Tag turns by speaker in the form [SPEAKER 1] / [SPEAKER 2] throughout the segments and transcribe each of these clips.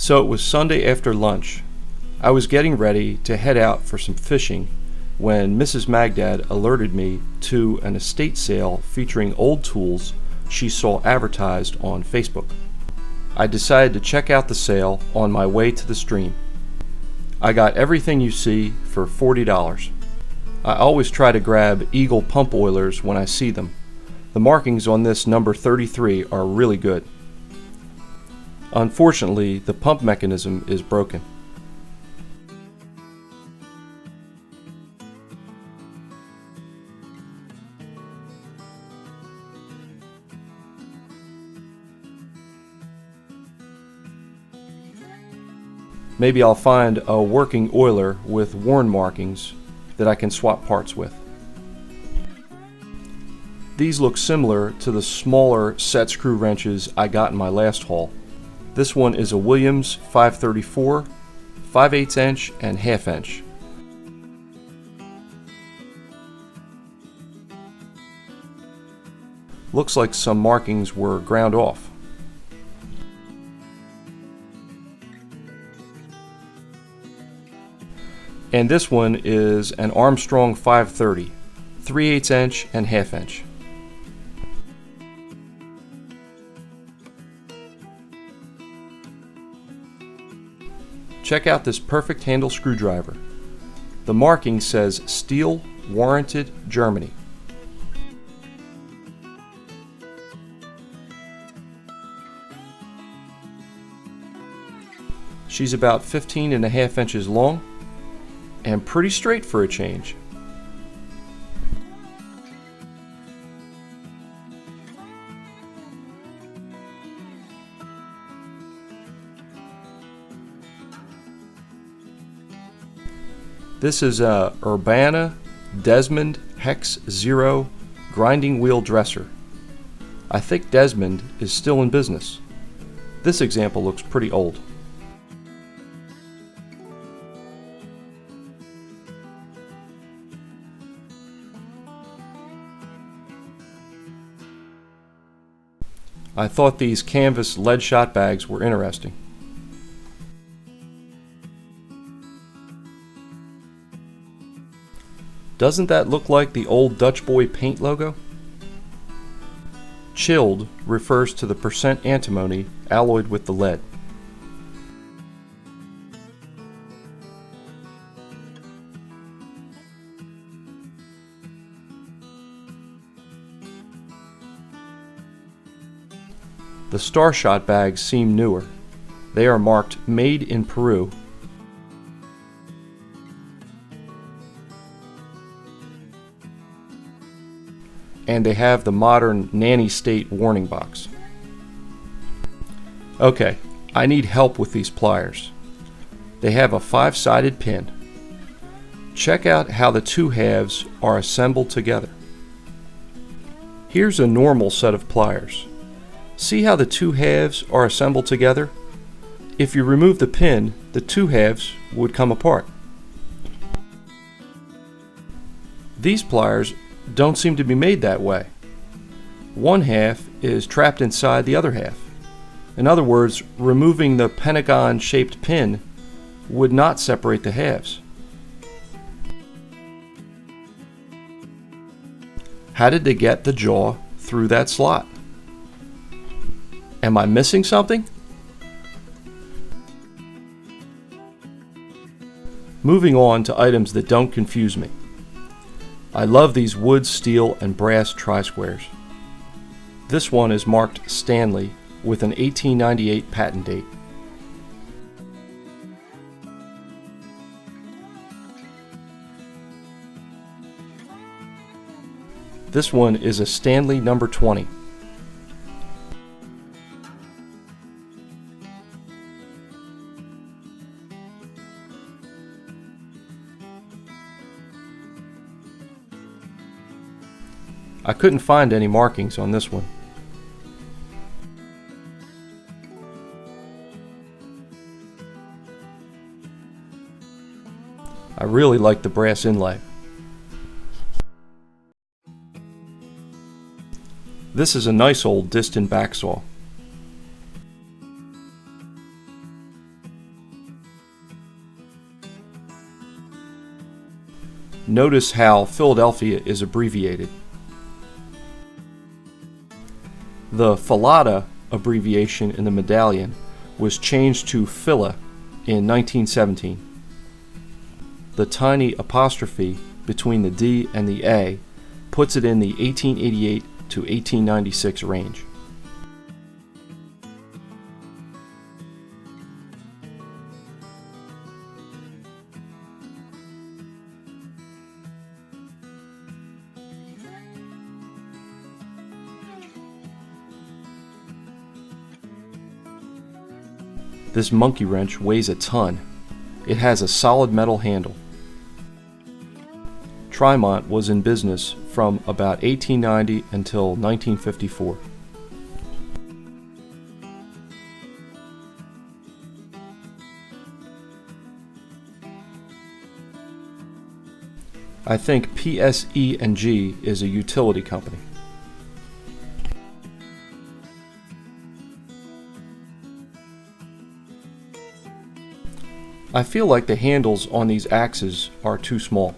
[SPEAKER 1] So it was Sunday after lunch. I was getting ready to head out for some fishing when Mrs. Magdad alerted me to an estate sale featuring old tools she saw advertised on Facebook. I decided to check out the sale on my way to the stream. I got everything you see for $40. I always try to grab Eagle pump oilers when I see them. The markings on this number 33 are really good. Unfortunately, the pump mechanism is broken. Maybe I'll find a working oiler with worn markings that I can swap parts with. These look similar to the smaller set screw wrenches I got in my last haul. This one is a Williams 534, 5/8 inch and 1/2 inch. Looks like some markings were ground off. And this one is an Armstrong 530, 3/8 inch and 1/2 inch. Check out this perfect handle screwdriver. The marking says Steel Warranted Germany. She's about 15.5 inches long and pretty straight for a change. This is a Urbana Desmond Hex Zero grinding wheel dresser. I think Desmond is still in business. This example looks pretty old. I thought these canvas lead shot bags were interesting. Doesn't that look like the old Dutch Boy paint logo? Chilled refers to the percent antimony alloyed with the lead. The Star Shot bags seem newer. They are marked Made in Peru. And they have the modern nanny state warning box. Okay, I need help with these pliers. They have a 5-sided pin. Check out how the two halves are assembled together. Here's a normal set of pliers. See how the two halves are assembled together? If you remove the pin, the two halves would come apart. These pliers don't seem to be made that way. One half is trapped inside the other half. In other words, removing the pentagon-shaped pin would not separate the halves. How did they get the jaw through that slot? Am I missing something? Moving on to items that don't confuse me. I love these wood, steel, and brass tri-squares. This one is marked Stanley with an 1898 patent date. This one is a Stanley number 20. I couldn't find any markings on this one. I really like the brass inlay. This is a nice old Diston Backsaw. Notice how Philadelphia is abbreviated. The Filata abbreviation in the medallion was changed to Phila in 1917. The tiny apostrophe between the D and the A puts it in the 1888 to 1896 range. This monkey wrench weighs a ton. It has a solid metal handle. Trimont was in business from about 1890 until 1954. I think PSE&G is a utility company. I feel like the handles on these axes are too small.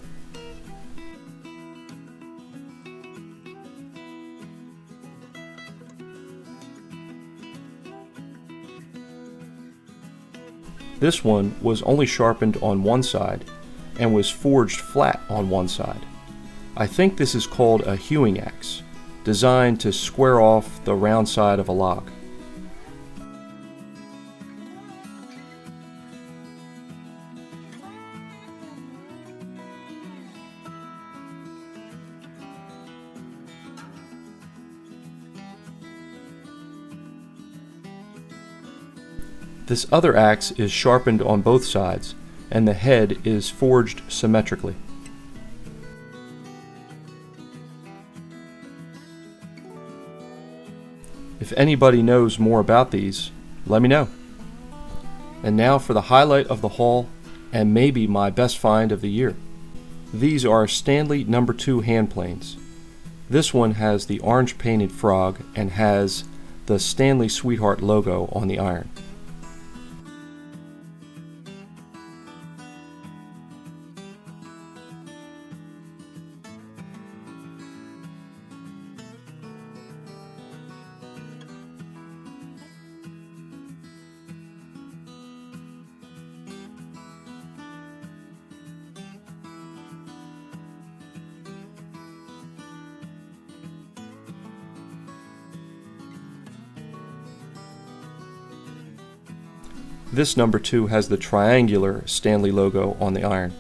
[SPEAKER 1] This one was only sharpened on one side and was forged flat on one side. I think this is called a hewing axe, designed to square off the round side of a log. This other axe is sharpened on both sides, and the head is forged symmetrically. If anybody knows more about these, let me know. And now for the highlight of the haul, and maybe my best find of the year. These are Stanley No. 2 hand planes. This one has the orange painted frog and has the Stanley Sweetheart logo on the iron. This No. 2 has the triangular Stanley logo on the iron.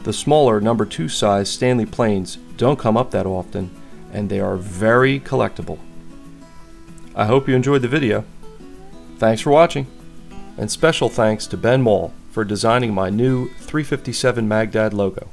[SPEAKER 1] The smaller No. 2 size Stanley Planes don't come up that often, and they are very collectible. I hope you enjoyed the video. Thanks for watching, and special thanks to Ben Mall for designing my new 357 Magdad logo.